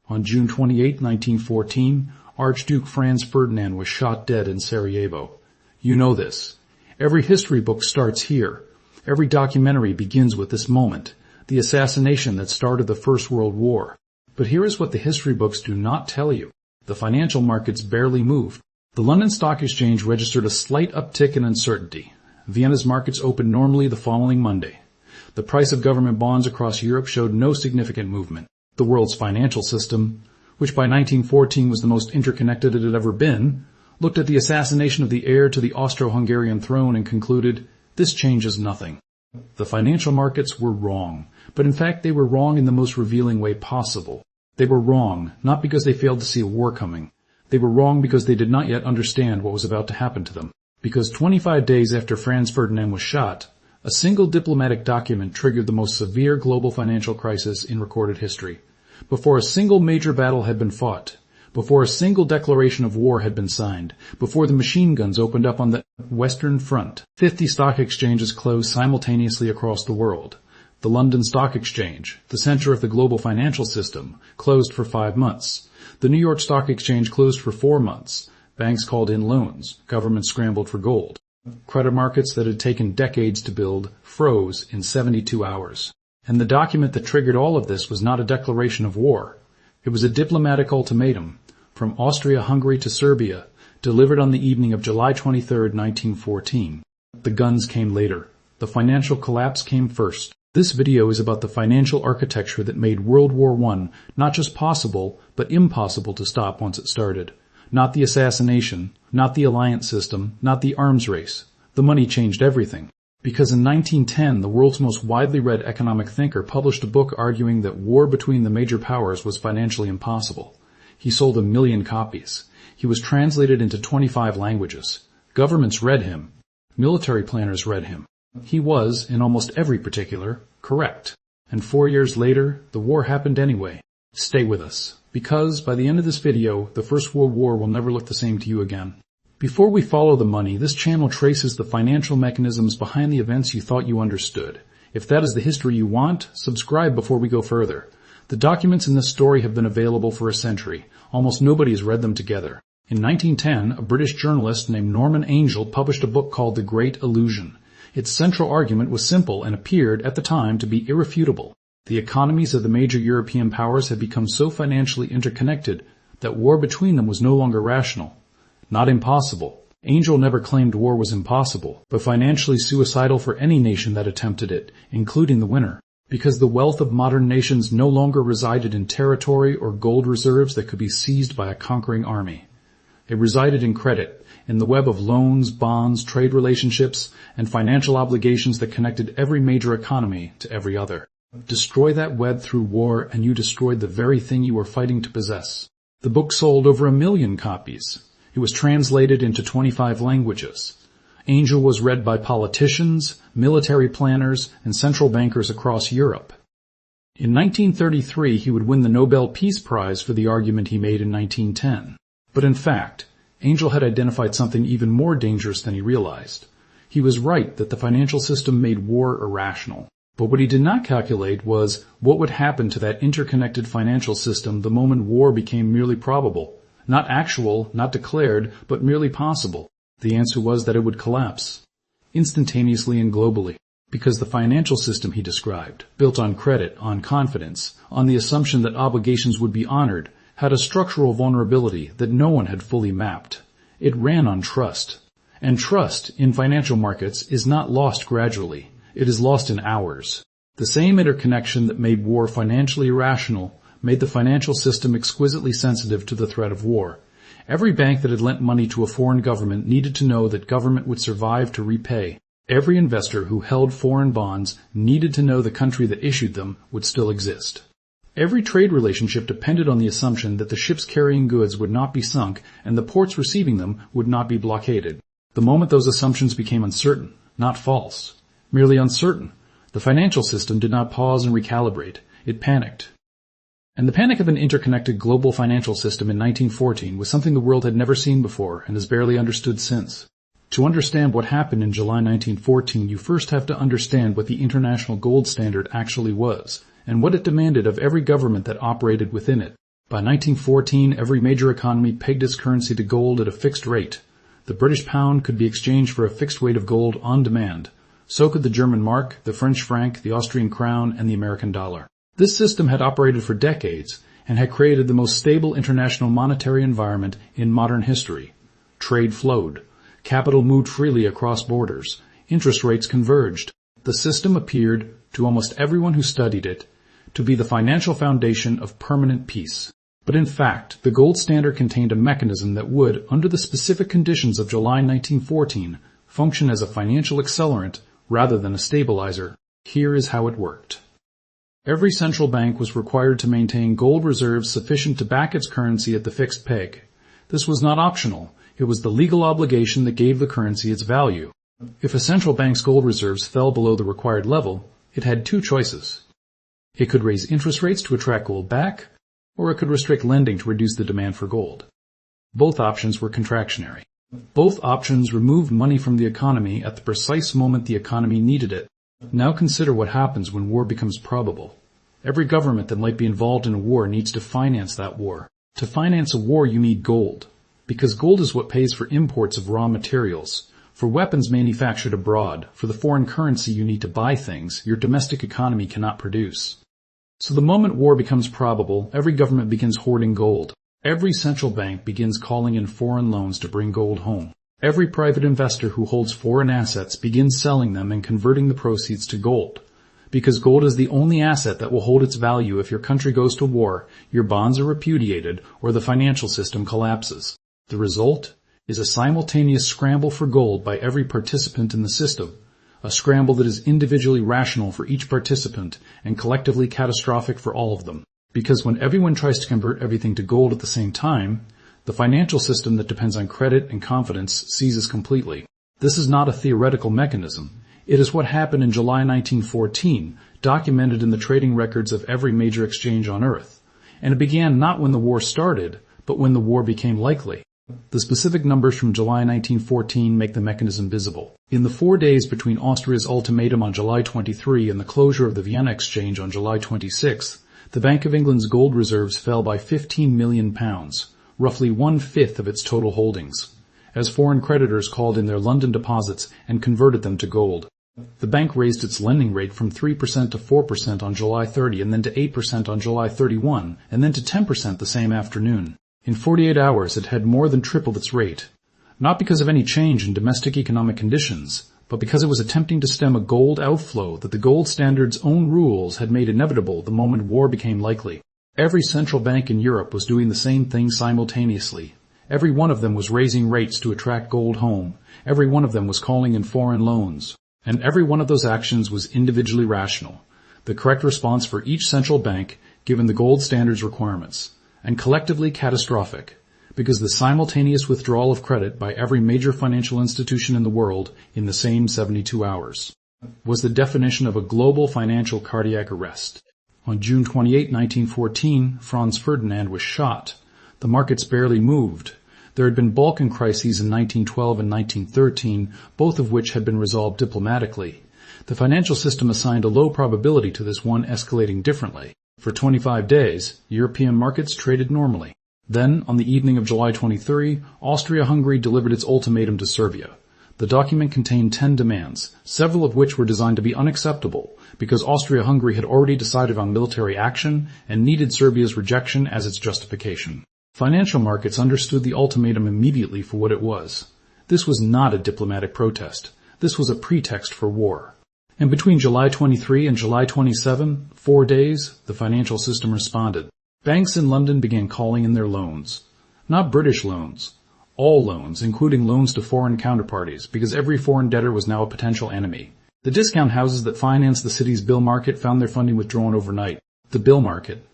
On June 28, 1914, Archduke Franz Ferdinand was shot dead in Sarajevo. You know this. Every history book starts here. Every documentary begins with this moment, the assassination that started the First World War. But here is what the history books do not tell you. The financial markets barely moved. The London Stock Exchange registered a slight uptick in uncertainty. Vienna's markets opened normally the following Monday. The price of government bonds across Europe showed no significant movement. The world's financial system, which by 1914 was the most interconnected it had ever been, looked at the assassination of the heir to the Austro-Hungarian throne and concluded, this changes nothing. The financial markets were wrong, but in fact they were wrong in the most revealing way possible. They were wrong, not because they failed to see a war coming. They were wrong because they did not yet understand what was about to happen to them. Because 25 days after Franz Ferdinand was shot, a single diplomatic document triggered the most severe global financial crisis in recorded history. Before a single major battle had been fought, before a single declaration of war had been signed, before the machine guns opened up on the Western Front, 50 stock exchanges closed simultaneously across the world. The London Stock Exchange, the center of the global financial system, closed for 5 months. The New York Stock Exchange closed for 4 months. Banks called in loans. Governments scrambled for gold. Credit markets that had taken decades to build froze in 72 hours. And the document that triggered all of this was not a declaration of war. It was a diplomatic ultimatum from Austria-Hungary to Serbia, delivered on the evening of July 23, 1914. The guns came later. The financial collapse came first. This video is about the financial architecture that made World War I not just possible, but impossible to stop once it started. Not the assassination, not the alliance system, not the arms race. The money changed everything. Because in 1910, the world's most widely read economic thinker published a book arguing that war between the major powers was financially impossible. He sold 1 million copies. He was translated into 25 languages. Governments read him. Military planners read him. He was, in almost every particular, correct. And 4 years later, the war happened anyway. Stay with us, because by the end of this video, the First World War will never look the same to you again. Before we follow the money, this channel traces the financial mechanisms behind the events you thought you understood. If that is the history you want, subscribe before we go further. The documents in this story have been available for a century. Almost nobody has read them together. In 1910, a British journalist named Norman Angell published a book called The Great Illusion. Its central argument was simple and appeared, at the time, to be irrefutable. The economies of the major European powers had become so financially interconnected that war between them was no longer rational. Not impossible. Angell never claimed war was impossible, but financially suicidal for any nation that attempted it, including the winner. Because the wealth of modern nations no longer resided in territory or gold reserves that could be seized by a conquering army. It resided in credit, in the web of loans, bonds, trade relationships, and financial obligations that connected every major economy to every other. Destroy that web through war, and you destroyed the very thing you were fighting to possess. The book sold over 1 million copies. It was translated into 25 languages. Angell was read by politicians, military planners, and central bankers across Europe. In 1933, he would win the Nobel Peace Prize for the argument he made in 1910. But in fact, Angell had identified something even more dangerous than he realized. He was right that the financial system made war irrational. But what he did not calculate was what would happen to that interconnected financial system the moment war became merely probable. Not actual, not declared, but merely possible. The answer was that it would collapse, instantaneously and globally, because the financial system he described, built on credit, on confidence, on the assumption that obligations would be honored, had a structural vulnerability that no one had fully mapped. It ran on trust. And trust in financial markets is not lost gradually. It is lost in hours. The same interconnection that made war financially irrational made the financial system exquisitely sensitive to the threat of war. Every bank that had lent money to a foreign government needed to know that government would survive to repay. Every investor who held foreign bonds needed to know the country that issued them would still exist. Every trade relationship depended on the assumption that the ships carrying goods would not be sunk and the ports receiving them would not be blockaded. The moment those assumptions became uncertain, not false, merely uncertain, the financial system did not pause and recalibrate. It panicked. And the panic of an interconnected global financial system in 1914 was something the world had never seen before and has barely understood since. To understand what happened in July 1914, you first have to understand what the international gold standard actually was, and what it demanded of every government that operated within it. By 1914, every major economy pegged its currency to gold at a fixed rate. The British pound could be exchanged for a fixed weight of gold on demand. So could the German mark, the French franc, the Austrian crown, and the American dollar. This system had operated for decades and had created the most stable international monetary environment in modern history. Trade flowed. Capital moved freely across borders. Interest rates converged. The system appeared, to almost everyone who studied it, to be the financial foundation of permanent peace. But in fact, the gold standard contained a mechanism that would, under the specific conditions of July 1914, function as a financial accelerant rather than a stabilizer. Here is how it worked. Every central bank was required to maintain gold reserves sufficient to back its currency at the fixed peg. This was not optional. It was the legal obligation that gave the currency its value. If a central bank's gold reserves fell below the required level, it had two choices. It could raise interest rates to attract gold back, or it could restrict lending to reduce the demand for gold. Both options were contractionary. Both options removed money from the economy at the precise moment the economy needed it. Now consider what happens when war becomes probable. Every government that might be involved in a war needs to finance that war. To finance a war, you need gold, because gold is what pays for imports of raw materials, for weapons manufactured abroad, for the foreign currency you need to buy things your domestic economy cannot produce. So the moment war becomes probable, every government begins hoarding gold. Every central bank begins calling in foreign loans to bring gold home. Every private investor who holds foreign assets begins selling them and converting the proceeds to gold. Because gold is the only asset that will hold its value if your country goes to war, your bonds are repudiated, or the financial system collapses. The result is a simultaneous scramble for gold by every participant in the system. A scramble that is individually rational for each participant and collectively catastrophic for all of them. Because when everyone tries to convert everything to gold at the same time, the financial system that depends on credit and confidence seizes completely. This is not a theoretical mechanism. It is what happened in July 1914, documented in the trading records of every major exchange on Earth. And it began not when the war started, but when the war became likely. The specific numbers from July 1914 make the mechanism visible. In the 4 days between Austria's ultimatum on July 23 and the closure of the Vienna exchange on July 26, the Bank of England's gold reserves fell by £15 million, roughly 1/5 of its total holdings, as foreign creditors called in their London deposits and converted them to gold. The bank raised its lending rate from 3% to 4% on July 30 and then to 8% on July 31 and then to 10% the same afternoon. In 48 hours, it had more than tripled its rate, not because of any change in domestic economic conditions, but because it was attempting to stem a gold outflow that the gold standard's own rules had made inevitable the moment war became likely. Every central bank in Europe was doing the same thing simultaneously. Every one of them was raising rates to attract gold home. Every one of them was calling in foreign loans. And every one of those actions was individually rational, the correct response for each central bank given the gold standard's requirements, and collectively catastrophic, because the simultaneous withdrawal of credit by every major financial institution in the world in the same 72 hours was the definition of a global financial cardiac arrest. On June 28, 1914, Franz Ferdinand was shot. The markets barely moved. There had been Balkan crises in 1912 and 1913, both of which had been resolved diplomatically. The financial system assigned a low probability to this one escalating differently. For 25 days, European markets traded normally. Then, on the evening of July 23, Austria-Hungary delivered its ultimatum to Serbia. The document contained 10 demands, several of which were designed to be unacceptable, because Austria-Hungary had already decided on military action and needed Serbia's rejection as its justification. Financial markets understood the ultimatum immediately for what it was. This was not a diplomatic protest. This was a pretext for war. And between July 23 and July 27, 4 days, the financial system responded. Banks in London began calling in their loans. Not British loans. All loans, including loans to foreign counterparties, because every foreign debtor was now a potential enemy. The discount houses that financed the city's bill market found their funding withdrawn overnight. The bill market,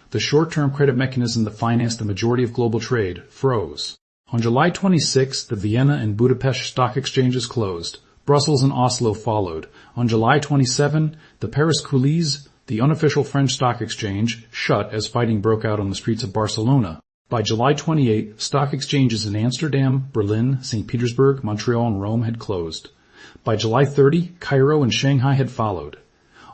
the short-term credit mechanism that financed the majority of global trade, froze. On July 26, the Vienna and Budapest stock exchanges closed. Brussels and Oslo followed. On July 27, the Paris Coulisse, the unofficial French stock exchange, shut as fighting broke out on the streets of Barcelona. By July 28, stock exchanges in Amsterdam, Berlin, St. Petersburg, Montreal, and Rome had closed. By July 30, Cairo and Shanghai had followed.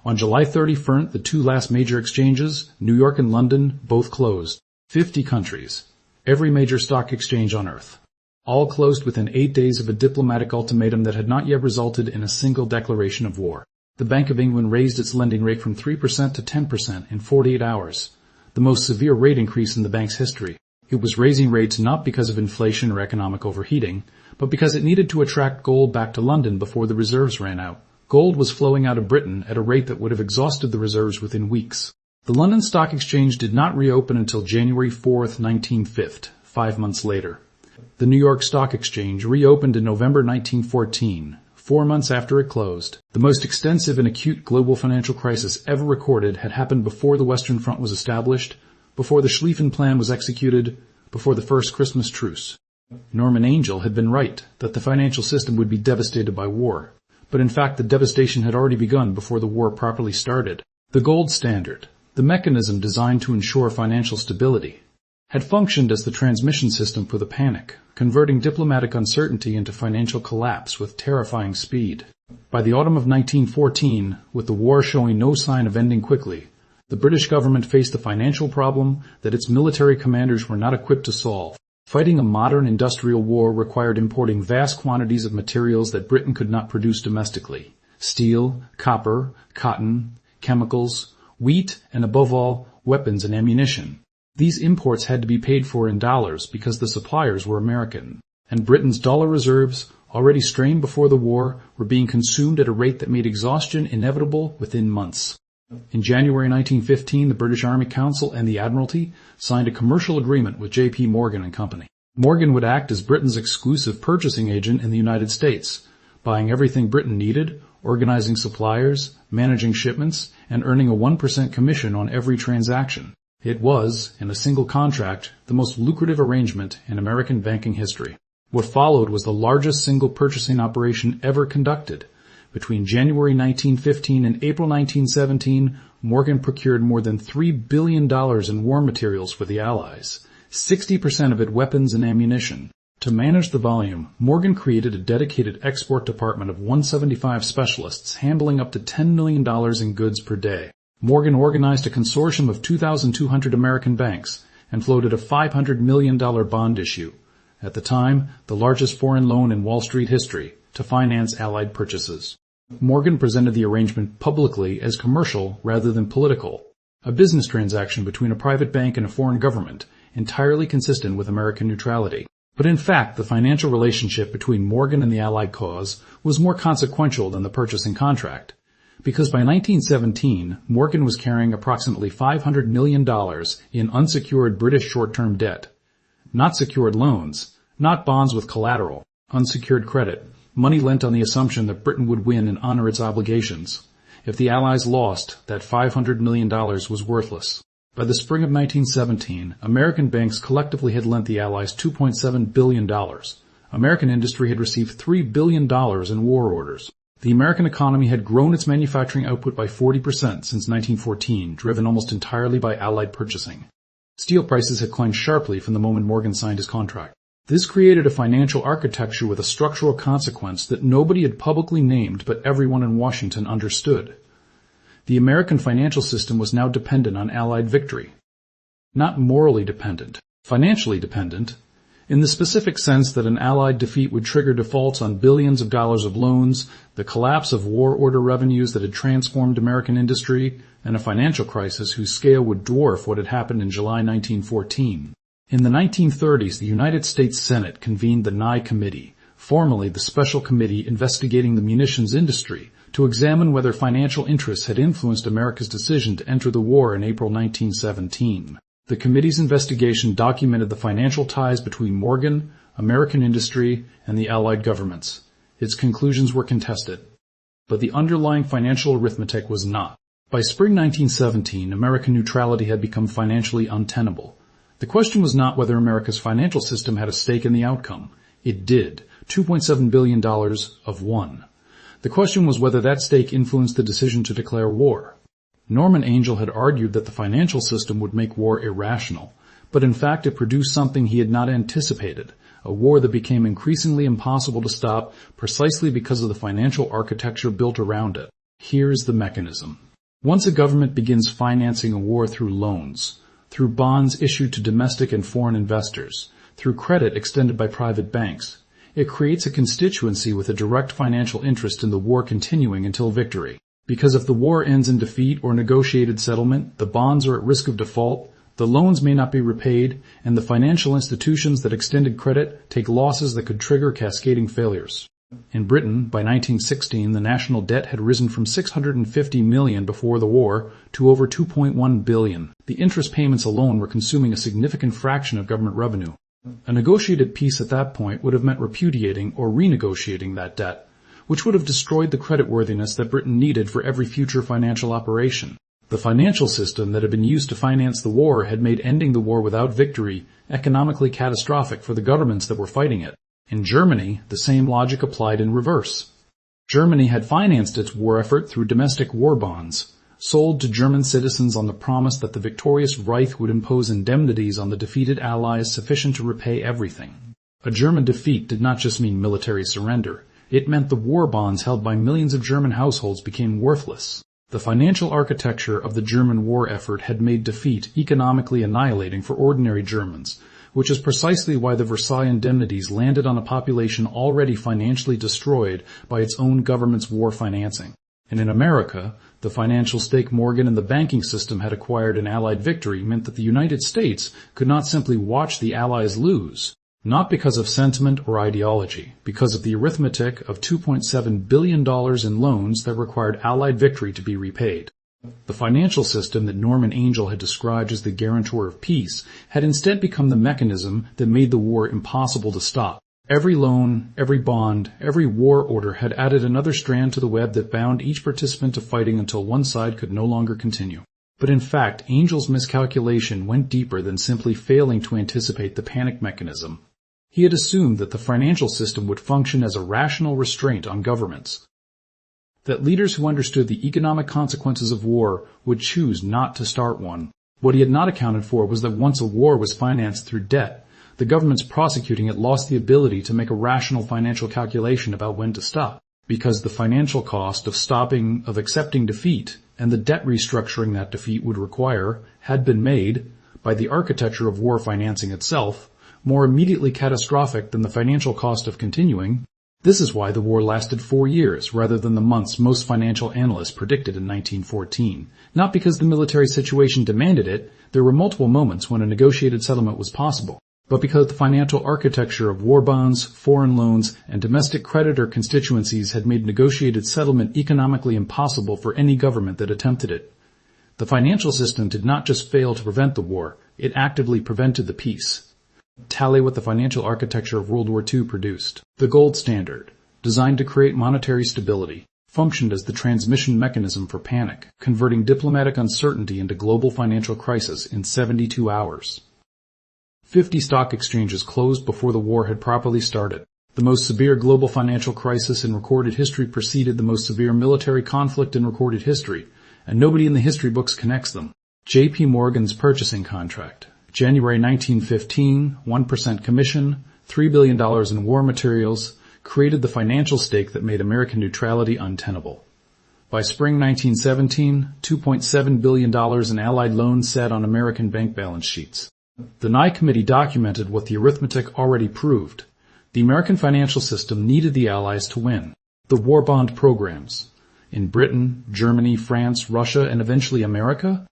On July 31, the two last major exchanges, New York and London, both closed. 50 countries, every major stock exchange on Earth, all closed within 8 days of a diplomatic ultimatum that had not yet resulted in a single declaration of war. The Bank of England raised its lending rate from 3% to 10% in 48 hours, the most severe rate increase in the bank's history. It was raising rates not because of inflation or economic overheating, but because it needed to attract gold back to London before the reserves ran out. Gold was flowing out of Britain at a rate that would have exhausted the reserves within weeks. The London Stock Exchange did not reopen until January 4, 1950, 5 months later. The New York Stock Exchange reopened in November 1914, 4 months after it closed. The most extensive and acute global financial crisis ever recorded had happened before the Western Front was established, before the Schlieffen Plan was executed, before the first Christmas truce. Norman Angell had been right that the financial system would be devastated by war, but in fact the devastation had already begun before the war properly started. The gold standard, the mechanism designed to ensure financial stability, had functioned as the transmission system for the panic, converting diplomatic uncertainty into financial collapse with terrifying speed. By the autumn of 1914, with the war showing no sign of ending quickly, the British government faced a financial problem that its military commanders were not equipped to solve. Fighting a modern industrial war required importing vast quantities of materials that Britain could not produce domestically: steel, copper, cotton, chemicals, wheat, and above all, weapons and ammunition. These imports had to be paid for in dollars because the suppliers were American, and Britain's dollar reserves, already strained before the war, were being consumed at a rate that made exhaustion inevitable within months. In January 1915, the British Army Council and the Admiralty signed a commercial agreement with J.P. Morgan and Company. Morgan would act as Britain's exclusive purchasing agent in the United States, buying everything Britain needed, organizing suppliers, managing shipments, and earning a 1% commission on every transaction. It was, in a single contract, the most lucrative arrangement in American banking history. What followed was the largest single purchasing operation ever conducted. Between January 1915 and April 1917, Morgan procured more than $3 billion in war materials for the Allies, 60% of it weapons and ammunition. To manage the volume, Morgan created a dedicated export department of 175 specialists handling up to $10 million in goods per day. Morgan organized a consortium of 2,200 American banks and floated a $500 million bond issue, at the time the largest foreign loan in Wall Street history, to finance Allied purchases. Morgan presented the arrangement publicly as commercial rather than political, a business transaction between a private bank and a foreign government, entirely consistent with American neutrality. But in fact, the financial relationship between Morgan and the Allied cause was more consequential than the purchasing contract, because by 1917, Morgan was carrying approximately $500 million in unsecured British short-term debt, not secured loans, not bonds with collateral, unsecured credit, money lent on the assumption that Britain would win and honor its obligations. If the Allies lost, that $500 million was worthless. By the spring of 1917, American banks collectively had lent the Allies $2.7 billion. American industry had received $3 billion in war orders. The American economy had grown its manufacturing output by 40% since 1914, driven almost entirely by Allied purchasing. Steel prices had climbed sharply from the moment Morgan signed his contract. This created a financial architecture with a structural consequence that nobody had publicly named but everyone in Washington understood. The American financial system was now dependent on Allied victory. Not morally dependent, financially dependent, in the specific sense that an Allied defeat would trigger defaults on billions of dollars of loans, the collapse of war order revenues that had transformed American industry, and a financial crisis whose scale would dwarf what had happened in July 1914. In the 1930s, the United States Senate convened the Nye Committee, formerly the Special Committee investigating the munitions industry, to examine whether financial interests had influenced America's decision to enter the war in April 1917. The committee's investigation documented the financial ties between Morgan, American industry, and the Allied governments. Its conclusions were contested, but the underlying financial arithmetic was not. By spring 1917, American neutrality had become financially untenable. The question was not whether America's financial system had a stake in the outcome. It did, $2.7 billion of one. The question was whether that stake influenced the decision to declare war. Norman Angell had argued that the financial system would make war irrational, but in fact it produced something he had not anticipated, a war that became increasingly impossible to stop precisely because of the financial architecture built around it. Here's the mechanism. Once a government begins financing a war through loans, through bonds issued to domestic and foreign investors, through credit extended by private banks. It creates a constituency with a direct financial interest in the war continuing until victory. Because if the war ends in defeat or negotiated settlement, the bonds are at risk of default, the loans may not be repaid, and the financial institutions that extended credit take losses that could trigger cascading failures. In Britain, by 1916, the national debt had risen from $650 million before the war to over $2.1 billion. The interest payments alone were consuming a significant fraction of government revenue. A negotiated peace at that point would have meant repudiating or renegotiating that debt, which would have destroyed the creditworthiness that Britain needed for every future financial operation. The financial system that had been used to finance the war had made ending the war without victory economically catastrophic for the governments that were fighting it. In Germany, the same logic applied in reverse. Germany had financed its war effort through domestic war bonds, sold to German citizens on the promise that the victorious Reich would impose indemnities on the defeated Allies sufficient to repay everything. A German defeat did not just mean military surrender. It meant the war bonds held by millions of German households became worthless. The financial architecture of the German war effort had made defeat economically annihilating for ordinary Germans, which is precisely why the Versailles indemnities landed on a population already financially destroyed by its own government's war financing. And in America, the financial stake Morgan and the banking system had acquired in Allied victory meant that the United States could not simply watch the Allies lose. Not because of sentiment or ideology, because of the arithmetic of $2.7 billion in loans that required Allied victory to be repaid. The financial system that Norman Angell had described as the guarantor of peace had instead become the mechanism that made the war impossible to stop. Every loan, every bond, every war order had added another strand to the web that bound each participant to fighting until one side could no longer continue. But in fact, Angell's miscalculation went deeper than simply failing to anticipate the panic mechanism. He had assumed that the financial system would function as a rational restraint on governments, that leaders who understood the economic consequences of war would choose not to start one. What he had not accounted for was that once a war was financed through debt, the governments prosecuting it lost the ability to make a rational financial calculation about when to stop, because the financial cost of accepting defeat and the debt restructuring that defeat would require had been made, by the architecture of war financing itself, more immediately catastrophic than the financial cost of continuing. This is why the war lasted 4 years rather than the months most financial analysts predicted in 1914. Not because the military situation demanded it, there were multiple moments when a negotiated settlement was possible, but because the financial architecture of war bonds, foreign loans, and domestic creditor constituencies had made negotiated settlement economically impossible for any government that attempted it. The financial system did not just fail to prevent the war, it actively prevented the peace. Tally what the financial architecture of World War II produced. The gold standard, designed to create monetary stability, functioned as the transmission mechanism for panic, converting diplomatic uncertainty into global financial crisis in 72 hours. 50 stock exchanges closed before the war had properly started. The most severe global financial crisis in recorded history preceded the most severe military conflict in recorded history, and nobody in the history books connects them. J.P. Morgan's purchasing contract. January 1915, 1% commission, $3 billion in war materials, created the financial stake that made American neutrality untenable. By spring 1917, $2.7 billion in Allied loans sat on American bank balance sheets. The Nye Committee documented what the arithmetic already proved. The American financial system needed the Allies to win. The war bond programs in Britain, Germany, France, Russia, and eventually America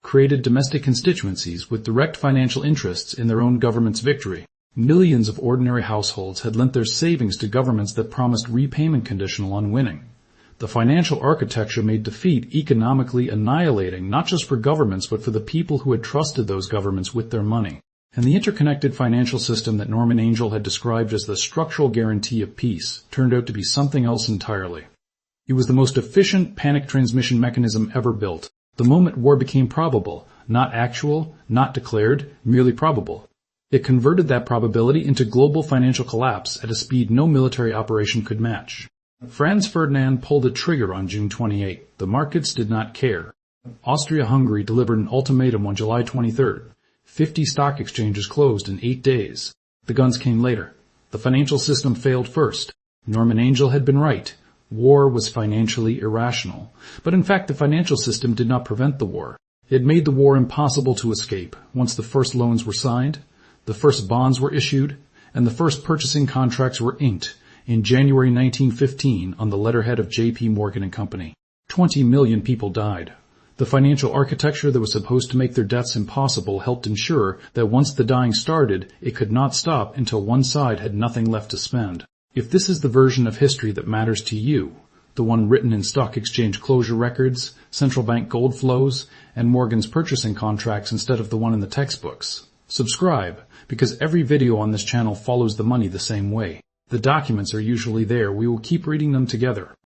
created domestic constituencies with direct financial interests in their own government's victory. Millions of ordinary households had lent their savings to governments that promised repayment conditional on winning. The financial architecture made defeat economically annihilating not just for governments but for the people who had trusted those governments with their money. And the interconnected financial system that Norman Angell had described as the structural guarantee of peace turned out to be something else entirely. It was the most efficient panic transmission mechanism ever built. The moment war became probable, not actual, not declared, merely probable. It converted that probability into global financial collapse at a speed no military operation could match. Franz Ferdinand pulled a trigger on June 28. The markets did not care. Austria-Hungary delivered an ultimatum on July 23rd. 50 stock exchanges closed in 8 days. The guns came later. The financial system failed first. Norman Angell had been right. War was financially irrational. But in fact, the financial system did not prevent the war. It made the war impossible to escape once the first loans were signed, the first bonds were issued, and the first purchasing contracts were inked in January 1915 on the letterhead of J.P. Morgan & Company. 20 million people died. The financial architecture that was supposed to make their deaths impossible helped ensure that once the dying started, it could not stop until one side had nothing left to spend. If this is the version of history that matters to you, the one written in stock exchange closure records, central bank gold flows, and Morgan's purchasing contracts instead of the one in the textbooks, subscribe, because every video on this channel follows the money the same way. The documents are usually there. We will keep reading them together.